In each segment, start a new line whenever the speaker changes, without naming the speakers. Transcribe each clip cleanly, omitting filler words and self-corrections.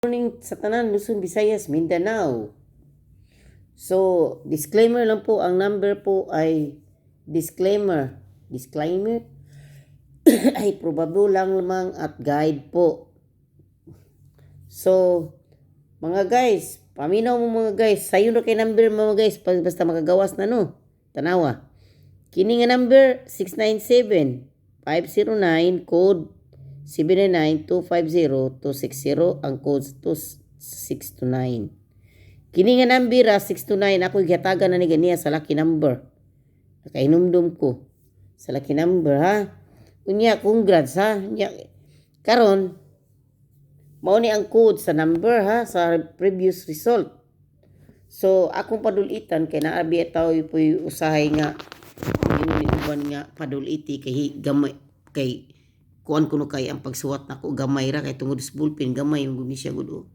Morning sa tanan, Luzon, Visayas, Mindanao. So, disclaimer lang po, ang number po ay disclaimer ay probable lang lamang at guide po. So, mga guys, paminaw mo mga guys, sayo na kay number mga guys, basta makagawas na no, tanawa. Kini nga number 697-509, code 799-250-260, ang code 629. Kini nga number 629, ako gihatagan na ni ganiya sa lucky number. Nakainumdum ko sa lucky number ha. Unya, congrats ha. Unya, karon mao ni ang code sa number ha, sa previous result. So, akong padulitan kay naabi taw ipoy usahay nga ni uban nga paduliti kay gamay kay kuan kuno kay ang pagsuwat nako gamay ra kay tungod sa ballpen gamay yung guni siya gud.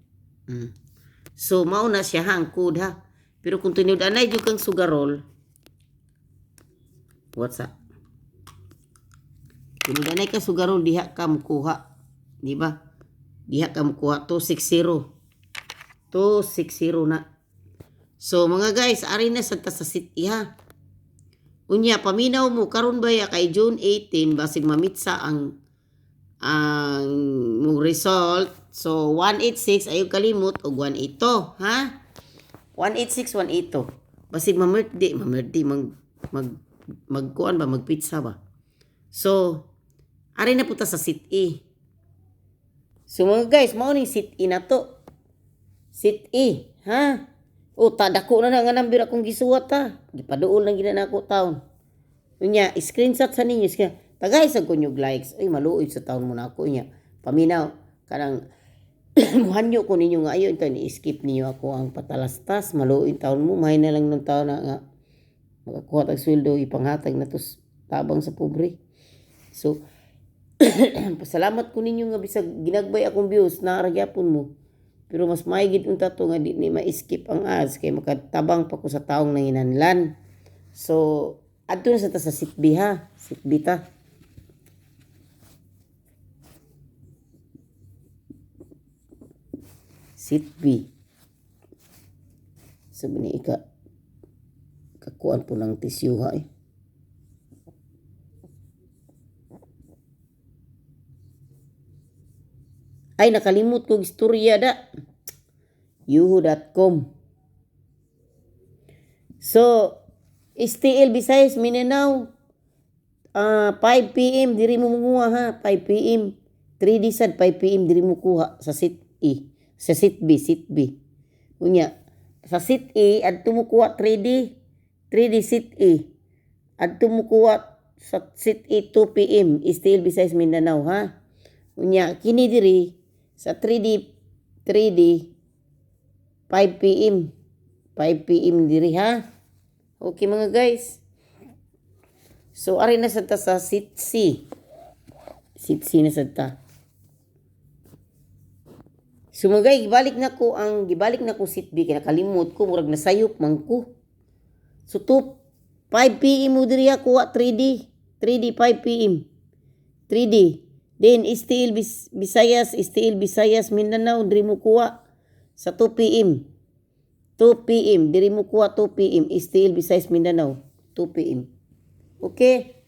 So mao na siya ang code ha. Pero kung tinud anay jud kang sugarol, what's up? Tinud anay ka sugarol diha ka mukuha, di ba? Diha ka mukuha 260. 260 na. So mga guys, ari na sa city ha. Unya paminaw mo karon ba ya kay June 18 basig mamitsa ang mong result. So 186 ayo kalimot og 182 ha. 186 182. Basig mamerdi magkuan ba magpizza ba. So ari na puta sa sit E. So mga guys, mao ning sit E na to. Sit E ha. O, tadako na nga number akong gisuwat ha. Gipaduol lang gina nako taon. Unya, screenshot sa ninyo. Tagay sa kunyog likes. Ay, maluoy sa taon mo na ako. Unya, paminaw. Karang, muhanyo ko ninyo nga. Ayun, ito, ni-skip niyo ako ang patalastas. Maluoy taon mo. Mahay na lang ng taon na nga. Makakuha tag sweldo, ipanghatag na to tabang sa pobre. So, pasalamat ko ninyo nga bisag ginagbay akong views. Naragyapon mo. Pero mas maigid unta to nga di ni ma-skip ang ads kay makatabang pa ko sa taong nanginanlan. So, adto na sa ta sa sitbi ha. Sitbi ta. Sitbi. Sabi ni kakuan po ng tisyo ha eh. Ay, nakalimot ko istorya da. Yuhu.com. So, STL Visayas, Mindanao. 5 p.m. diri mo munguha ha. 5 p.m. 3D sad 5 p.m. diri mo kuha sa sit E. Sa sit B. Unya, sa sit E, adto mo kuha 3D. 3D sit E. Adto mo kuha sa sit E 2 p.m. STL Visayas, Mindanao ha. Unya, kini diri sa 3D 5 p.m. 5 p.m. diri ha. Okay mga guys. So ari na sa ta sa sit C. Sit C na sa ta. So mga guys, gibalik na ko sit B kay nakalimot ko murag nasayop man ko. So 5 p.m. mo diri ako 3D 5 p.m. 3D. Then, STL Visayas, Mindanao, diri mo kuha sa 2 p.m. 2 p.m. Diri mo kuha 2 p.m. STL Visayas, Mindanao, 2 p.m. Okay?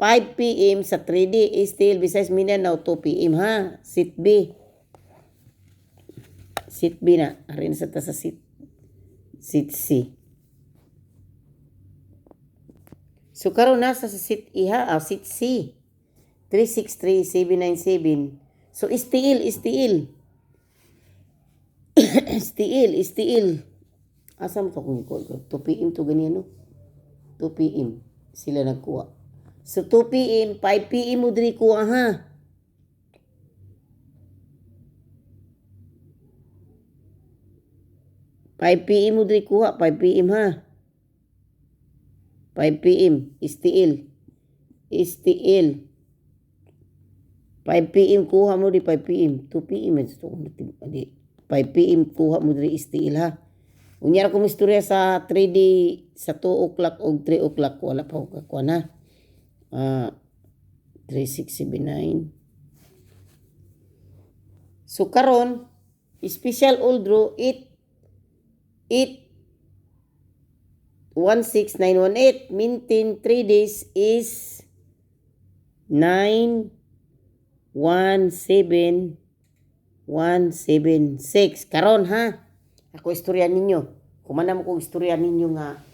5 p.m. sa 3D, STL Visayas, Mindanao, 2 p.m. ha? Sit B. Sit B na. Arin sa ta sa sit C. So, karon nasa sa sit E ha? Sit C. 363-797. So, STL. Asa mo ito kung 2 p.m. to ganyan, no? 2 p.m. sila nagkuha. So, 2 p.m., 5 p.m. mo diri kuha, ha? PM mo diri kuha, 5 p.m. ha? 5 p.m. STL. 5 p.m. kuha mo di 5 p.m. 2 p.m. 5 p.m. kuha mo di STL ha. Unya ko misturya sa 3D sa 2 o'clock o 3 o'clock wala pa ko kakuha na. 3679. So karon special old draw 8816918 maintain 3 days is 917176 karon ha. Ako istorya ninyo. Kumana mo kong istorya ninyo nga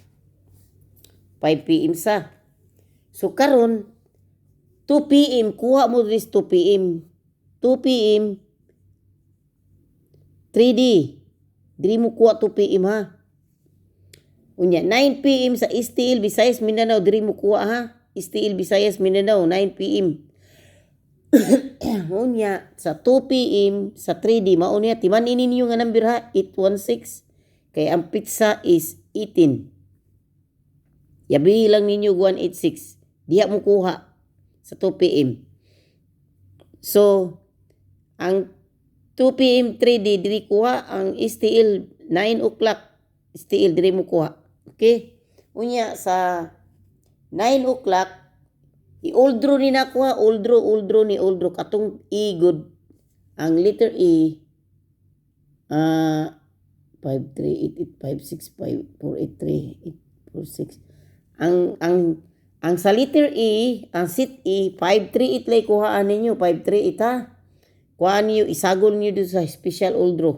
5 PM sa. So karon 2 PM kuha mo this 2 PM. 2 PM 3D. Dili mo kuha 2 PM ha. Unya 9 PM sa STL Visayas Mindanao diri mo kuha ha. STL Visayas Mindanao 9 PM. Unya sa 2 PM sa 3D mao niya timan ninyo nga number ha 816 kay ang pizza is 18. Yabi lang ninyo 186. Diha mo kuha sa 2 PM. So ang 2 PM 3D diri kuha ang STL 9 o'clock STL diri mo kuha. Okay? Unya sa 9 o'clock i-old draw ni nakuha, old draw ni old draw katong E good. Ang letter E 5388565483846. Ang sa letter E, ang sit E 538 lay kuhaan ninyo, 538 ha. Kuhaan niyo, isagol niyo dito sa special old draw.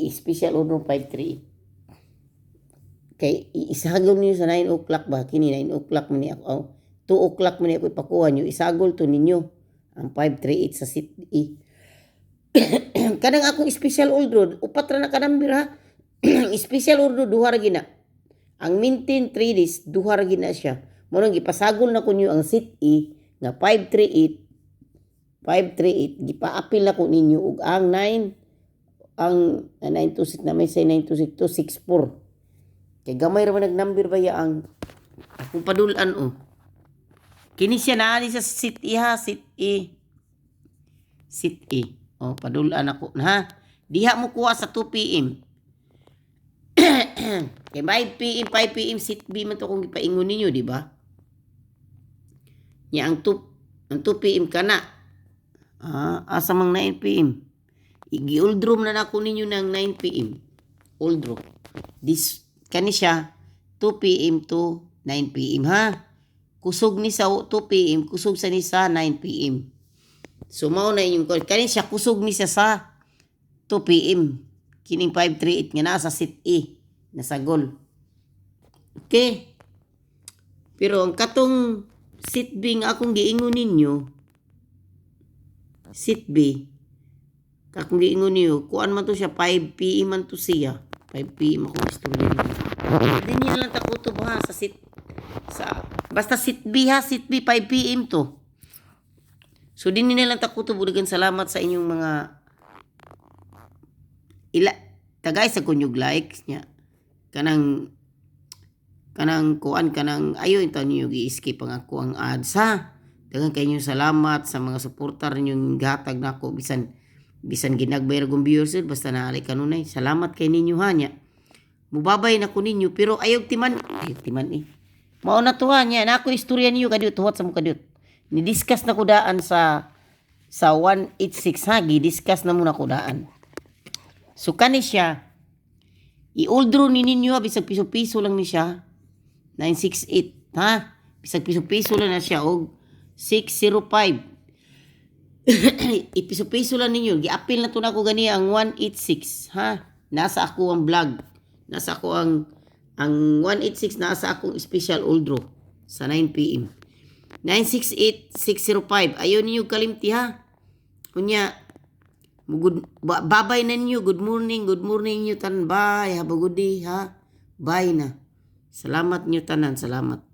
Special old draw 538. Kay isagol niyo sa 9 o'clock ba? Kini 9 o'clock man ni ako. 2 o'clock man ako ipakuha nyo, isagol to ninyo ang 538 sa sit E. Kanang akong special old draw, upat ra na kanambir ha. Special old draw, duha ra gina. Ang maintain 3 days, duha ra gina siya. Munang ipasagol na ko nyo ang sit E nga 538, gipa-apil na ko ninyo ug ang 926 na may say 926 to 64. Kay gamay ra man nag-number ba ya ang akong padulan o. Kini siya naani sa sit E ha, sit E. Sit E. O, padulaan ako na ha. Diha mo kuha sa 2 PM. Kay 5 PM sit B man to kung ipaingon ninyo, di ba? Ya ang 2 PM kana. Asa mang 9 PM. Igi-old draw na nako ninyo ng 9 PM. Old draw. This kani siya 2 PM to 9 PM ha. Kusog ni sa 2 PM, kusog sa ni sa 9 PM. So mao na inyong kani siya kusog ni sa 2 PM. Kining 538 nga nasa sit E, nasa goal. Okay. Pero ang katong sit B nga akong giingon ninyo, sit B, akong giingon niyo, kuan man to siya 5 PM man to siya. 5 PM akong istorya ninyo. Hindi niya lang takutob ha sa sit basta sit B ha, sit B 5 PM to. So din nilang takutob udagan salamat sa inyong mga tagay sa kunyog likes nya. Kanang kuan kanang ayo ito niyo gi-skip ang ako ang ads ha. Daghang kayo salamat sa mga suportar ninyong gatag nako bisan ginagbayar kong viewers basta naali kanunay. Salamat kay ninyo ha nya. Mubabay na ko ninyo pero ayog timan eh. Mao na to ha nya nako istorya niyo kadiyot huwat sa mo kadiyot. Ni-discuss na ko daan sa 186 ha, gi-discuss na muna ko daan. So kani siya i-old draw ni ninyo ha, bisag piso-piso lang ni siya 968 ha, bisag piso-piso lang na siya og 605. Ipiso-piso lang ninyo, gi-appeal na to na ko gani ang 186 ha. Nasa ako ang vlog, nasa ako ang 186 nasa akong special old draw sa 9 PM. 968605. Ayaw ninyo kalimti ha. Kunya, babay na ninyo. Good morning nyo tanan. Bye. Have a good day ha. Bye na. Salamat nyo tanan. Salamat.